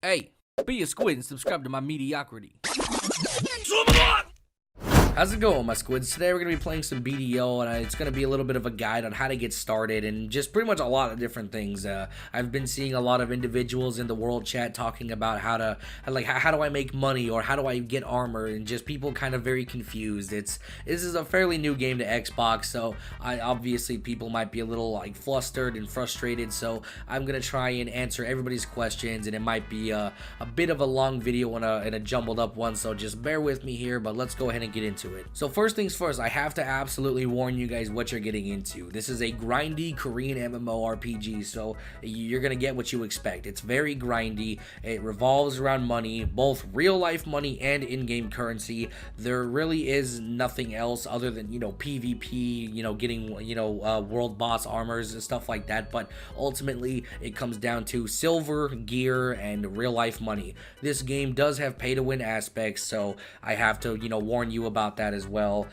Hey, be a squid and subscribe to my mediocrity. How's it going, my squids? Today we're going to be playing some BDO, and it's going to be a little bit of a guide on how to get started and just pretty much a lot of different things. I've been seeing a lot of individuals in the world chat talking about how do I make money or how do I get armor, and just people kind of very confused. This is a fairly new game to Xbox, so obviously people might be a little like flustered and frustrated, so I'm going to try and answer everybody's questions, and it might be a bit of a long video and a jumbled up one, so just bear with me here, but let's go ahead and get into it. So first things first, I have to absolutely warn you guys what you're getting into. This is a grindy Korean MMORPG, so you're gonna get what you expect. It's very grindy. It revolves around money, both real life money and in-game currency. There really is nothing else other than, PvP, getting, world boss armors and stuff like that, but ultimately it comes down to silver, gear, and real life money. This game does have pay to win aspects, so I have to, warn you about that as well,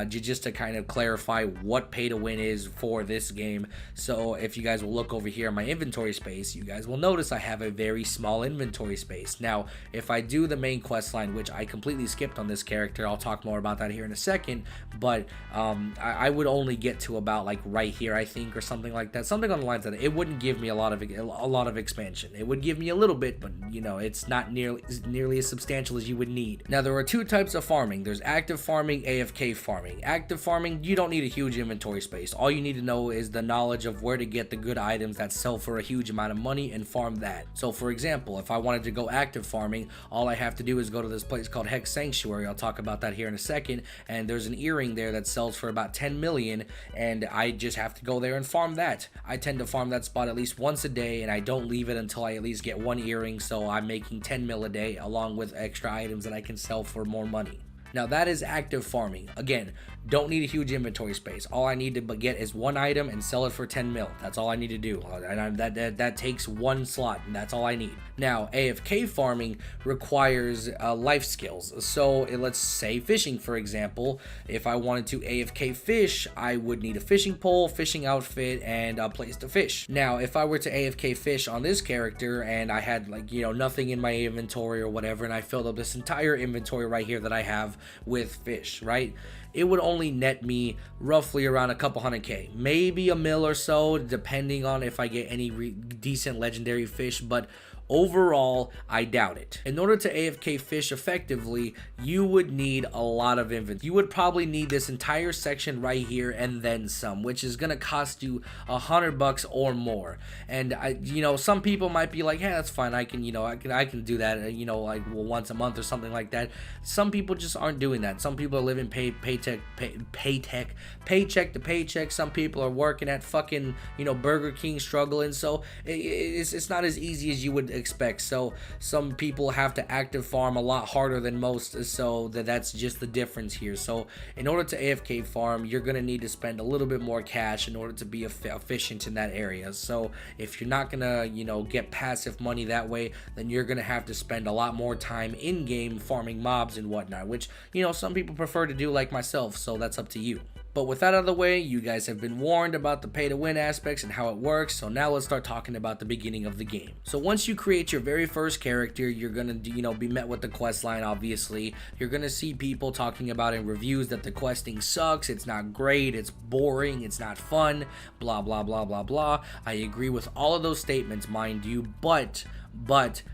just to kind of clarify what pay to win is for this game. So if you guys will look over here in my inventory space, you guys will notice I have a very small inventory space. Now if I do the main quest line, which I completely skipped on this character, I'll talk more about that here in a second, but I would only get to about like right here, I think, or something like that, something on the lines that it wouldn't give me a lot of expansion. It would give me a little bit, but it's not nearly as substantial as you would need. Now there are two types of farming. There's active farming, AFK farming. Active farming, you don't need a huge inventory space. All you need to know is the knowledge of where to get the good items that sell for a huge amount of money and farm that. So for example, if I wanted to go active farming, all I have to do is go to this place called Hex Sanctuary. I'll talk about that here in a second, and there's an earring there that sells for about 10 million, and I just have to go there and farm that. I tend to farm that spot at least once a day, and I don't leave it until I at least get one earring, so I'm making 10 mil a day along with extra items that I can sell for more money. Now that is active farming. Again, don't need a huge inventory space. All I need to get is one item and sell it for 10 mil. That's all I need to do, and that takes one slot, and that's all I need. Now AFK farming requires life skills. So let's say fishing, for example. If I wanted to AFK fish, I would need a fishing pole, fishing outfit, and a place to fish. Now if I were to AFK fish on this character and I had nothing in my inventory or whatever, and I filled up this entire inventory right here that I have with fish, right, it would only net me roughly around a couple 100k, maybe a mil or so, depending on if I get any decent legendary fish, but overall, I doubt it. In order to AFK fish effectively, you would need a lot of inventory. You would probably need this entire section right here and then some, which is gonna cost you $100 or more. And some people might be like, "Hey, that's fine. I can do that. Like once a month or something like that." Some people just aren't doing that. Some people are living paycheck to paycheck. Some people are working at fucking Burger King, struggling. So it's not as easy as you would expect. So some people have to active farm a lot harder than most, so that's just the difference here. So in order to AFK farm, you're gonna need to spend a little bit more cash in order to be efficient in that area. So if you're not gonna get passive money that way, then you're gonna have to spend a lot more time in game farming mobs and whatnot, which some people prefer to do, like myself, so that's up to you. But with that out of the way, you guys have been warned about the pay to win aspects and how it works, so now let's start talking about the beginning of the game. So once you create your very first character, you're gonna be met with the quest line. Obviously you're gonna see people talking about in reviews that the questing sucks, it's not great, it's boring, it's not fun, blah blah blah blah blah. I agree with all of those statements, mind you, but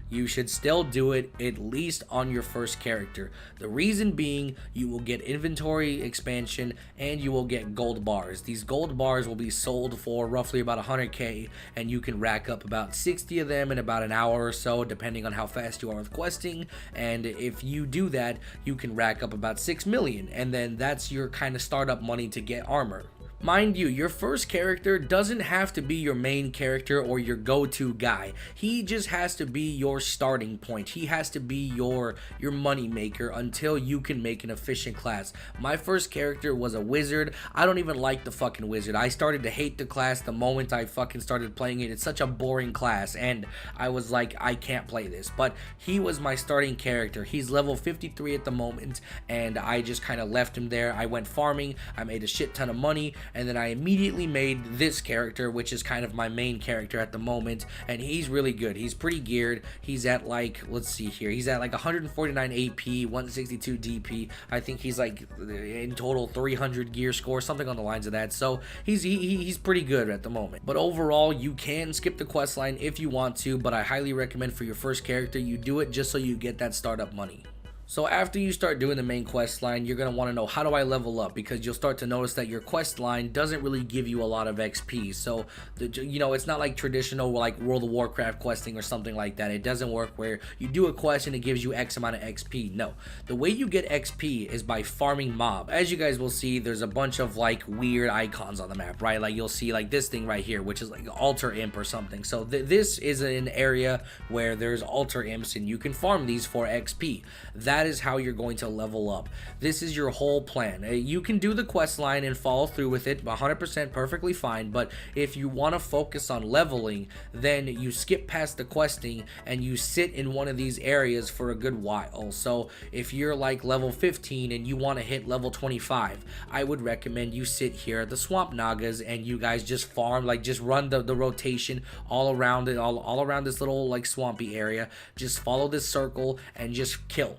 you should still do it at least on your first character. The reason being, you will get inventory expansion and you will get gold bars. These gold bars will be sold for roughly about 100k, and you can rack up about 60 of them in about an hour or so, depending on how fast you are with questing. And if you do that, you can rack up about 6 million, and then that's your kind of startup money to get armor. Mind you, your first character doesn't have to be your main character or your go-to guy. He just has to be your starting point. He has to be your money maker until you can make an efficient class. My first character was a wizard. I don't even like the fucking wizard. I started to hate the class the moment I fucking started playing it. It's such a boring class, and I was like, I can't play this. But he was my starting character. He's level 53 at the moment, and I just kind of left him there. I went farming. I made a shit ton of money, and then I immediately made this character, which is kind of my main character at the moment, and he's really good. He's pretty geared. He's at like, let's see here, he's at like 149 AP, 162 DP. I think he's like in total 300 gear score, something on the lines of that. So he's pretty good at the moment. But overall, you can skip the quest line if you want to, but I highly recommend for your first character you do it just so you get that startup money. So after you start doing the main quest line, you're going to want to know, how do I level up? Because you'll start to notice that your quest line doesn't really give you a lot of XP. So, you know, it's not like traditional like World of Warcraft questing or something like that. It doesn't work where you do a quest and it gives you X amount of XP. No, the way you get XP is by farming mob. As you guys will see, there's a bunch of like weird icons on the map, right? Like you'll see like this thing right here, which is like altar imp or something. So this is an area where there's altar imps and you can farm these for XP. That is how you're going to level up. This is your whole plan. You can do the quest line and follow through with it 100% perfectly fine, but if you want to focus on leveling, then you skip past the questing and you sit in one of these areas for a good while. So if you're like level 15 and you want to hit level 25, I would recommend you sit here at the Swamp Nagas and you guys just farm, like just run the rotation all around it, all around this little like swampy area. Just follow this circle and just kill.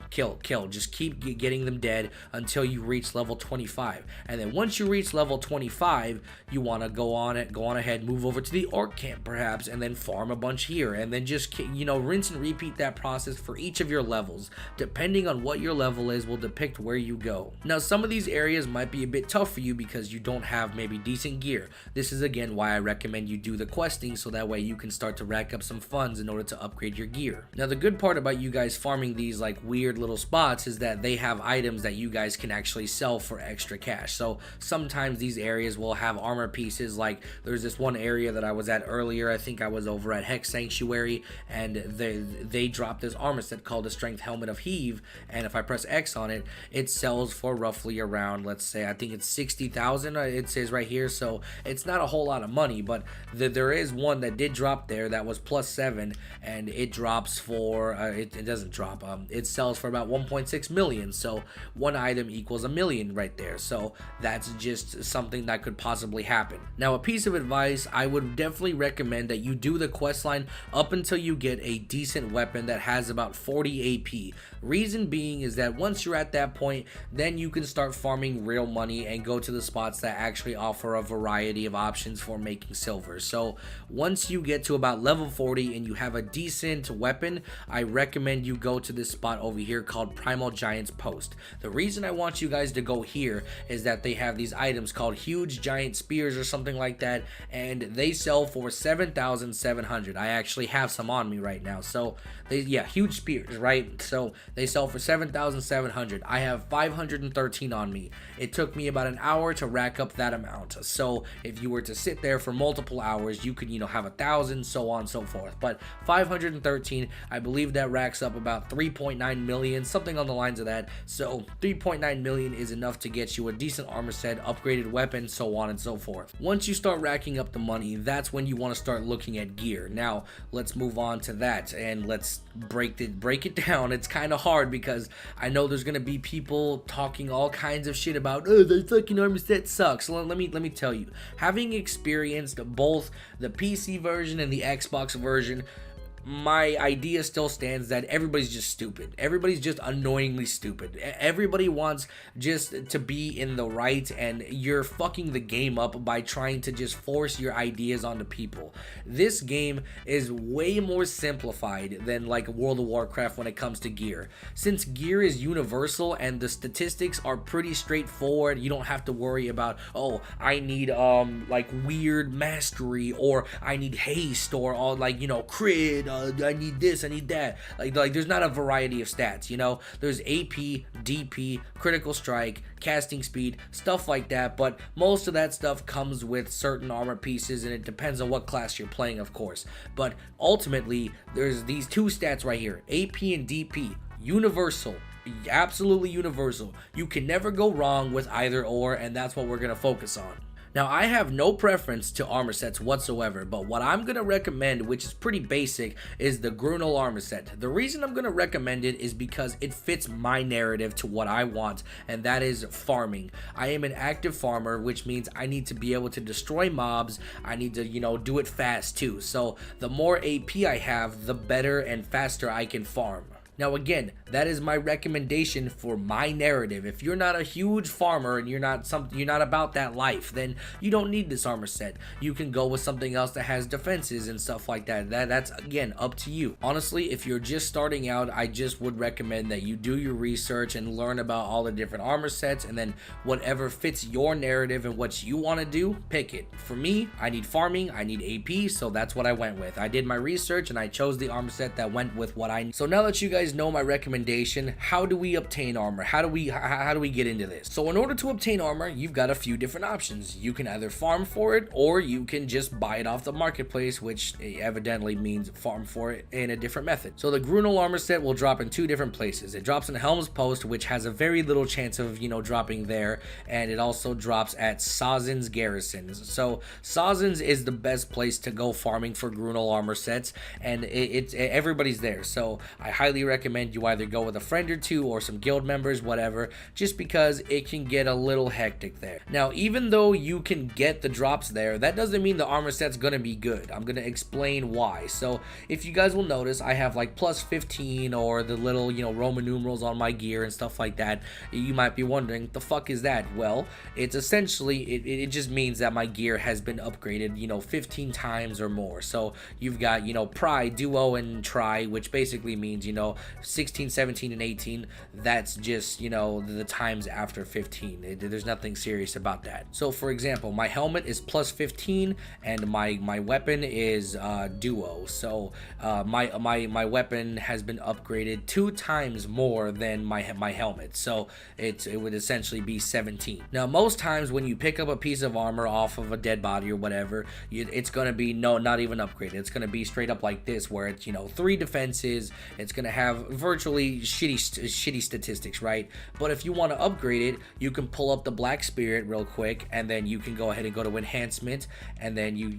Just keep getting them dead until you reach level 25. And then once you reach level 25, you want to go on ahead, move over to the orc camp perhaps, and then farm a bunch here, and then just, you know, rinse and repeat that process for each of your levels. Depending on what your level is will depict where you go. Now some of these areas might be a bit tough for you because you don't have maybe decent gear. This is again why I recommend you do the questing, so that way you can start to rack up some funds in order to upgrade your gear. Now the good part about you guys farming these like weird little spots is that they have items that you guys can actually sell for extra cash. So sometimes these areas will have armor pieces. Like there's this one area that I was at earlier, I think I was over at Hex Sanctuary, and they dropped this armor set called the Strength Helmet of Heave, and if I press X on it, it sells for roughly around, let's say, I think it's 60,000 it says right here. So it's not a whole lot of money, but there is one that did drop there that was +7, and it drops for it doesn't drop, it sells for about 1.6 million. So one item equals $1 million right there. So that's just something that could possibly happen. Now a piece of advice, I would definitely recommend that you do the quest line up until you get a decent weapon that has about 40 AP. Reason being is that once you're at that point, then you can start farming real money and go to the spots that actually offer a variety of options for making silver. So once you get to about level 40 and you have a decent weapon, I recommend you go to this spot over here called Primal Giant's Post. The reason I want you guys to go here is that they have these items called huge giant spears or something like that, and they sell for 7,700. I actually have some on me right now. So huge spears, right? So they sell for 7,700. I have 513 on me. It took me about an hour to rack up that amount. So if you were to sit there for multiple hours, you could, you know, have 1,000, so on and so forth. But 513, I believe that racks up about 3.9 million, something on the lines of that. So 3.9 million is enough to get you a decent armor set, upgraded weapon, so on and so forth. Once you start racking up the money, that's when you want to start looking at gear. Now let's move on to that and let's break it down. It's kind of hard because I know there's gonna be people talking all kinds of shit about, oh, the fucking armor set sucks. So let me tell you, having experienced both the PC version and the Xbox version, my idea still stands that everybody's just stupid. Everybody's just annoyingly stupid. Everybody wants just to be in the right, and you're fucking the game up by trying to just force your ideas onto people. This game is way more simplified than like World of Warcraft when it comes to gear. Since gear is universal and the statistics are pretty straightforward, you don't have to worry about, oh, I need like weird mastery, or I need haste, or all like, you know, crit, I need this, I need that. Like there's not a variety of stats, you know. There's AP, DP, critical strike, casting speed, stuff like that, but most of that stuff comes with certain armor pieces, and it depends on what class you're playing, of course. But ultimately, there's these two stats right here, AP and DP, universal. Absolutely universal. You can never go wrong with either or, and that's what we're gonna focus on. Now, I have no preference to armor sets whatsoever, but what I'm going to recommend, which is pretty basic, is the Grunel armor set. The reason I'm going to recommend it is because it fits my narrative to what I want, and that is farming. I am an active farmer, which means I need to be able to destroy mobs. I need to, do it fast too. So the more AP I have, the better and faster I can farm. Now again, that is my recommendation for my narrative. If you're not a huge farmer and you're not about that life, then you don't need this armor set. You can go with something else that has defenses and stuff like that. That's again up to you. Honestly, if you're just starting out, I just would recommend that you do your research and learn about all the different armor sets, and then whatever fits your narrative and what you want to do, pick it. For me, I need farming, I need AP, so that's what I went with. I did my research and I chose the armor set that went with what I need. So now that you guys know my recommendation, how do we obtain armor? How do we get into this? So in order to obtain armor, you've got a few different options. You can either farm for it, or you can just buy it off the marketplace, which evidently means farm for it in a different method. So the Grunel armor set will drop in two different places. It drops in Helm's Post, which has a very little chance of dropping there, and it also drops at Sazen's garrisons. So Sazen's is the best place to go farming for Grunel armor sets, and everybody's there. So I highly recommend you either go with a friend or two or some guild members, whatever, just because it can get a little hectic there. Now, even though you can get the drops there, that doesn't mean the armor set's gonna be good. I'm gonna explain why. So if you guys will notice, I have like plus 15 or the little Roman numerals on my gear and stuff like that. You might be wondering, the fuck is that? Well, it's essentially it just means that my gear has been upgraded 15 times or more. So you've got Pri, Duo, and Tri, which basically means 16, 17, and 18. That's just the times after 15. There's nothing serious about that. So for example, my helmet is plus 15 and my weapon is Duo. So my weapon has been upgraded 2 times more than my helmet. So it would essentially be 17. Now most times when you pick up a piece of armor off of a dead body or whatever, it's gonna be not even upgraded. It's gonna be straight up like this, where it's 3 defenses. It's gonna have virtually shitty statistics, right? But if you want to upgrade it, you can pull up the Black Spirit real quick, and then you can go ahead and go to enhancement, and then you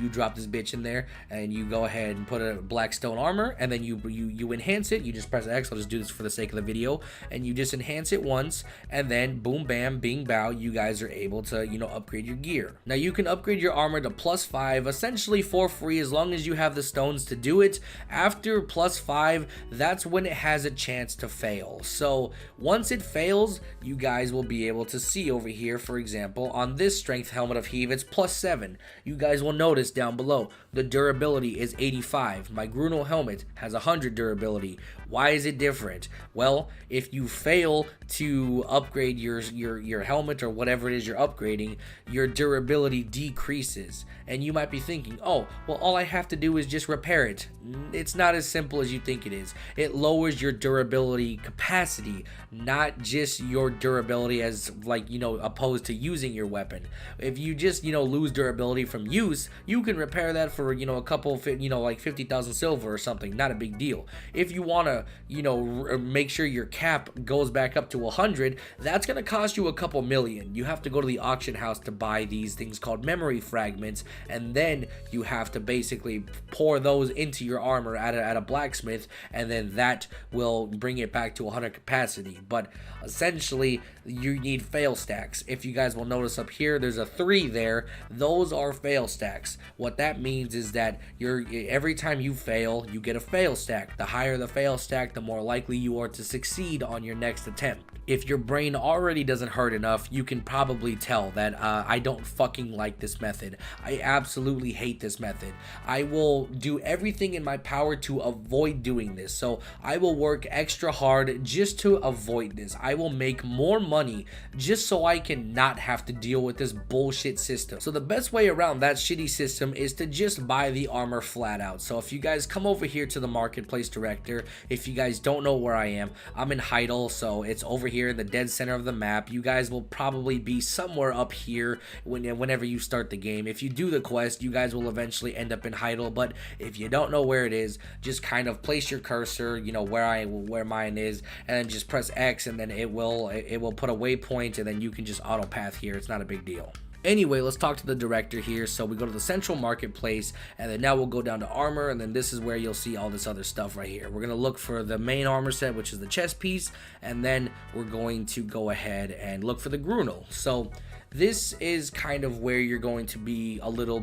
drop this bitch in there, and you go ahead and put a black stone armor, and then you enhance it. You just press X. I'll just do this for the sake of the video, and you just enhance it once, and then boom, bam, bing, bow, you guys are able to upgrade your gear. Now you can upgrade your armor to plus 5 essentially for free, as long as you have the stones to do it. After plus 5, that's when it has a chance to fail. So once it fails, you guys will be able to see over here, for example, on this strength helmet of Heave, it's plus 7. You guys will notice down below the durability is 85. My Grunel helmet has 100 durability. Why is it different? Well, if you fail to upgrade your helmet or whatever it is you're upgrading, your durability decreases. And you might be thinking, oh, well, all I have to do is just repair it. It's not as simple as you think it is. It lowers your durability capacity, not just your durability as opposed to using your weapon. If you just lose durability from use, you can repair that for a couple like 50,000 silver or something. Not a big deal. If you want to make sure your cap goes back up to 100, that's going to cost you a couple million. You have to go to the auction house to buy these things called memory fragments, and then you have to basically pour those into your armor at a blacksmith, and then that will bring it back to 100 capacity. But essentially you need fail stacks. If you guys will notice up here, there's a 3 there. Those are fail stacks. What that means is that every time you fail, you get a fail stack. The higher the fail stack, the more likely you are to succeed on your next attempt. If your brain already doesn't hurt enough, you can probably tell that I don't fucking like this method. I absolutely hate this method. I will do everything in my power to avoid doing this. So I will work extra hard just to avoid this. I will make more money just so I can not have to deal with this bullshit system. So the best way around that shitty system is to just buy the armor flat out. So if you guys come over here to the marketplace director, if you guys don't know where I am, I'm in Heidel, so it's over here in the dead center of the map. You guys will probably be somewhere up here whenever you start the game. If you do the quest, you guys will eventually end up in Heidel, but if you don't know where it is, just kind of place your cursor, where mine is, and then just press X, and then it will put a waypoint, and then you can just auto path here. It's not a big deal. Anyway, let's talk to the director here. So we go to the central marketplace, and then now we'll go down to armor, and then this is where you'll see all this other stuff right here. We're going to look for the main armor set, which is the chest piece, and then we're going to go ahead and look for the Grunel. So this is kind of where you're going to be a little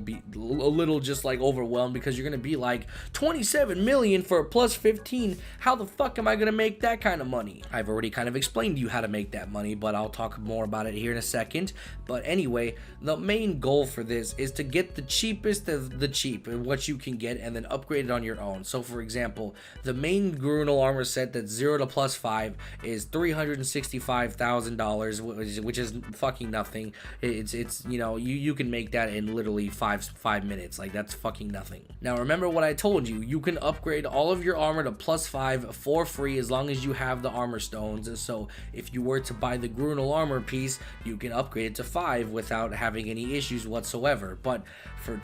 just like overwhelmed, because you're going to be like, 27 million for a plus 15, how the fuck am I going to make that kind of money? I've already kind of explained to you how to make that money, but I'll talk more about it here in a second. But anyway, the main goal for this is to get the cheapest of the cheap, what you can get, and then upgrade it on your own. So for example, the main Grunel armor set that's 0 to plus 5 is $365,000, which is fucking nothing. It's you know, you can make that in literally five minutes. Like, that's fucking nothing. Now remember what I told you, you can upgrade all of your armor to plus 5 for free as long as you have the armor stones. So if you were to buy the Grunel armor piece, you can upgrade it to 5 without having any issues whatsoever. But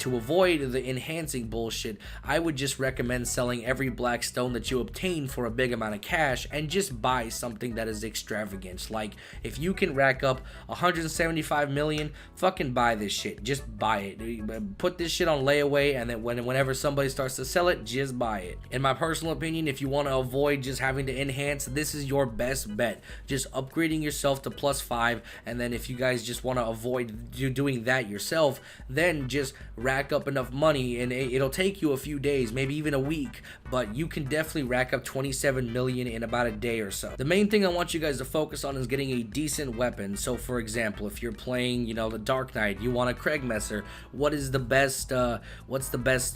to avoid the enhancing bullshit, I would just recommend selling every black stone that you obtain for a big amount of cash and just buy something that is extravagant. Like, if you can rack up 175 million, fucking buy this shit. Just buy it. Put this shit on layaway, and then whenever somebody starts to sell it, just buy it. In my personal opinion, if you want to avoid just having to enhance, this is your best bet. Just upgrading yourself to plus 5, and then if you guys just want to avoid doing that yourself, then just rack up enough money, and it'll take you a few days, maybe even a week, but you can definitely rack up 27 million in about a day or so. The main thing I want you guys to focus on is getting a decent weapon. So for example, if you're playing, you know, the Dark Knight, you want a Kragmesser, what is the best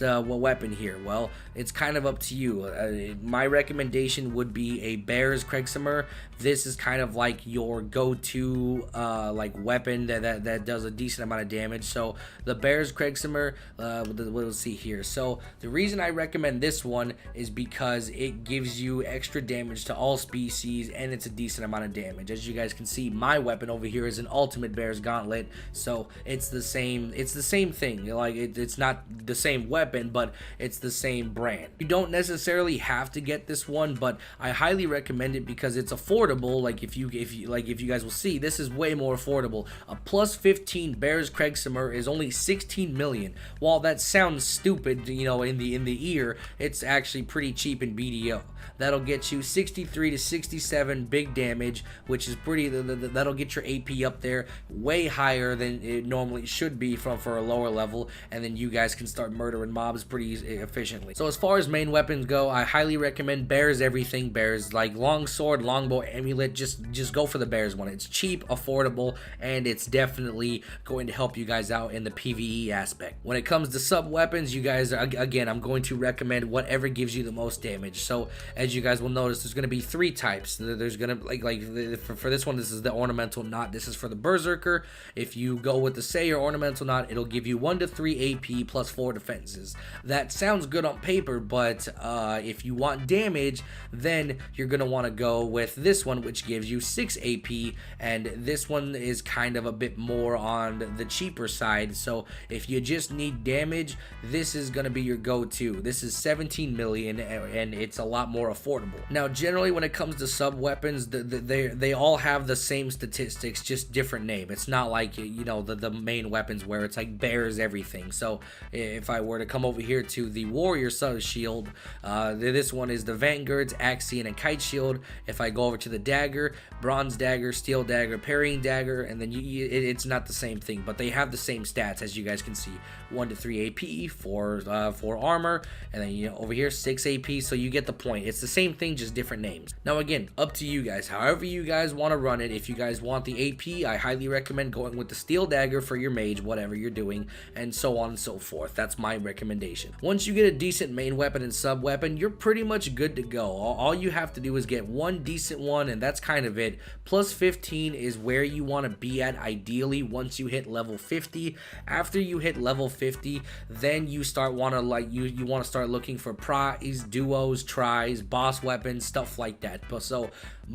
weapon here? Well, it's kind of up to you. My recommendation would be a Bear's Kragmesser. This is kind of like your go-to like weapon that does a decent amount of damage. So the Bear's Kragmesser, we'll see here. So the reason I recommend this one is because it gives you extra damage to all species, and it's a decent amount of damage. As you guys can see, my weapon over here is an ultimate Bear's Gauntlet, so it's the same thing. Like, it's not the same weapon, but it's the same brand. You don't necessarily have to get this one, but I highly recommend it because it's affordable. Like, if you guys will see, this is way more affordable. A plus 15 Bear's Kragmesser is only 16 million. While that sounds stupid, you know, in the ear, it's actually pretty cheap in BDO. That'll get you 63 to 67 big damage, which is pretty. That'll get your AP up there way higher than it normally should be for a lower level, and then you guys can start murdering mobs pretty efficiently. So as far as main weapons go, I highly recommend Bear's everything. Bear's like longsword, longbow, amulet. Just go for the Bear's one. It's cheap, affordable, and it's definitely going to help you guys out in the PvE aspect. When it comes to sub weapons, you guys, again, I'm going to recommend whatever gives you the most damage. So as you guys will notice, there's going to be 3 types. There's going to for this one, this is the ornamental knot. This is for the berserker. If you go with the Sayer ornamental knot, it'll give you 1 to 3 AP plus 4 defenses. That sounds good on paper, but if you want damage, then you're going to want to go with this one, which gives you 6 AP, and this one is kind of a bit more on the cheaper side. So if you just need damage, this is going to be your go-to. This is 17 million, and it's a lot more affordable. Now, generally, when it comes to sub weapons, they all have the same statistics, just different name. It's not like, you know, the main weapons where it's like Bear's everything. So if I were to come over here to the Warrior Shield, this one is the Vanguard's Axion and Kite Shield. If I go over to the Dagger, Bronze Dagger, Steel Dagger, Parrying Dagger, and then it's not the same thing, but they have the same stats, as you guys can see. 1 to 3 AP for armor, and then, you know, over here 6 AP. So you get the point. It's the same thing, just different names. Now again, up to you guys, however you guys want to run it. If you guys want the AP, I highly recommend going with the Steel Dagger for your mage, whatever you're doing, and so on and so forth. That's my recommendation. Once you get a decent main weapon and sub weapon, you're pretty much good to go. All you have to do is get one decent one, and that's kind of it. Plus 15 is where you want to be at ideally once you hit level 50. After you hit level 50, then you start want to start looking for prize, duos, tries, boss weapons, stuff like that. But so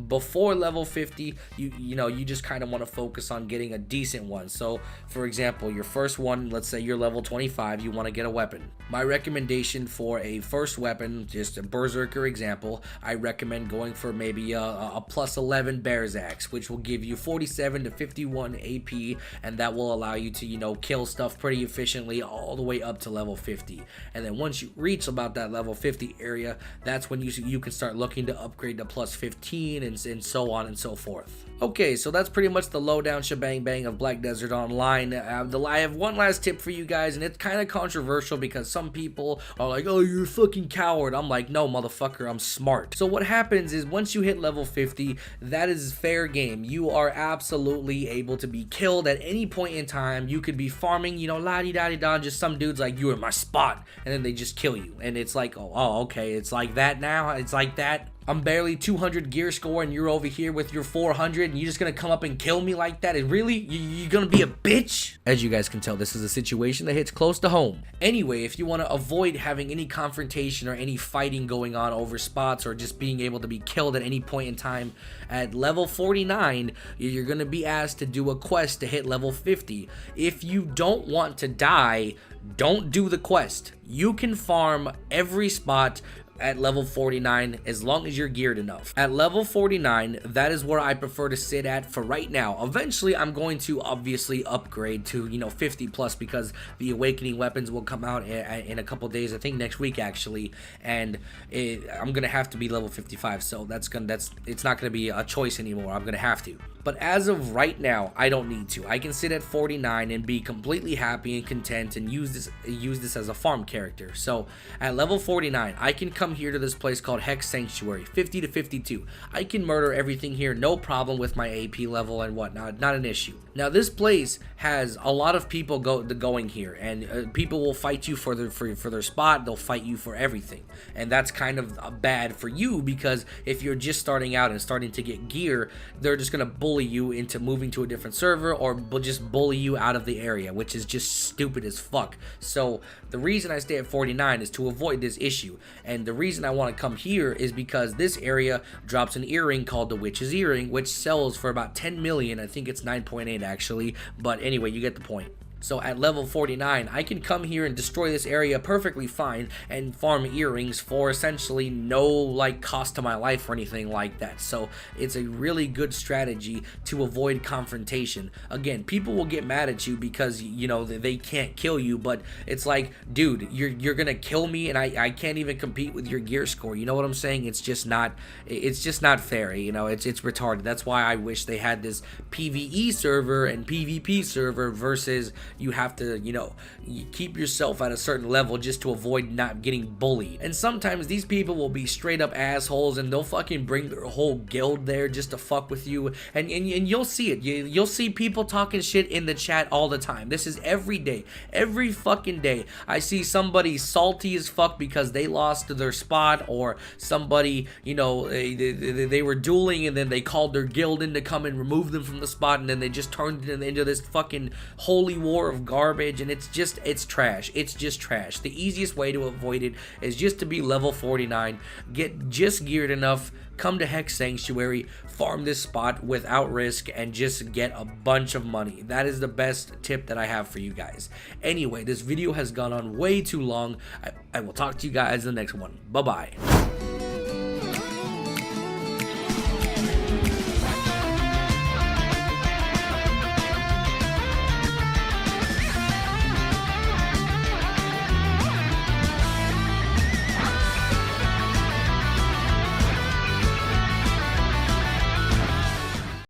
before level 50, you just kind of want to focus on getting a decent one. So for example, your first one, let's say you're level 25, you want to get a weapon. My recommendation for a first weapon, just a berserker example, I recommend going for maybe a plus 11 bear's axe, which will give you 47 to 51 AP, and that will allow you to kill stuff pretty efficiently all the way up to level 50. And then once you reach about that level 50 area, that's when you can start looking to upgrade to plus 15 and so on and so forth. Okay, so that's pretty much the lowdown shebang bang of Black Desert Online. I have one last tip for you guys, and it's kind of controversial because some people are like, oh, you're a fucking coward. I'm like, no, motherfucker, I'm smart. So what happens is once you hit level 50, that is fair game. You are absolutely able to be killed at any point in time. You could be farming, la-di-da-di-da, just some dude's like, you are my spot, and then they just kill you. And it's like, oh, okay, it's like that now? It's like that? I'm barely 200 gear score and you're over here with your 400 and you're just gonna come up and kill me like that? And really? You're gonna be a bitch? As you guys can tell, this is a situation that hits close to home. Anyway, if you want to avoid having any confrontation or any fighting going on over spots or just being able to be killed at any point in time, at level 49, you're gonna be asked to do a quest to hit level 50. If you don't want to die, don't do the quest. You can farm every spot at level 49 as long as you're geared enough. At level 49, that is where I prefer to sit at for right now. Eventually I'm going to obviously upgrade to 50 plus because the awakening weapons will come out in a couple days, I think next week actually, and I'm gonna have to be level 55, so it's not gonna be a choice anymore. I'm gonna have to. But as of right now, I don't need to. I can sit at 49 and be completely happy and content and use this as a farm character. So at level 49, I can come here to this place called Hex Sanctuary, 50 to 52. I can murder everything here, no problem with my AP level and whatnot, not an issue. Now this place has a lot of people going here, and people will fight you for their spot. They'll fight you for everything, and that's kind of bad for you because if you're just starting out and starting to get gear, they're just gonna bully you into moving to a different server or just bully you out of the area, which is just stupid as fuck. So the reason I stay at 49 is to avoid this issue, and the reason I want to come here is because this area drops an earring called the Witch's Earring, which sells for about 10 million. I think it's 9.8 actually, but anyway, you get the point. So at level 49, I can come here and destroy this area perfectly fine and farm earrings for essentially no cost to my life or anything like that. So it's a really good strategy to avoid confrontation. Again, people will get mad at you because they can't kill you, but it's like, dude, you're gonna kill me and I can't even compete with your gear score. You know what I'm saying? It's just not fair. It's retarded. That's why I wish they had this PvE server and PvP server versus you have to, keep yourself at a certain level just to avoid not getting bullied. And sometimes these people will be straight up assholes and they'll fucking bring their whole guild there just to fuck with you. And you'll see it. You'll see people talking shit in the chat all the time. This is every day. Every fucking day. I see somebody salty as fuck because they lost their spot, or somebody, they were dueling and then they called their guild in to come and remove them from the spot, and then they just turned it into this fucking holy war of garbage, and it's trash. It's just trash. The easiest way to avoid it is just to be level 49, get just geared enough, come to Hex Sanctuary, farm this spot without risk, and just get a bunch of money. That is the best tip that I have for you guys. Anyway, this video has gone on way too long. I will talk to you guys in the next one. Bye-bye.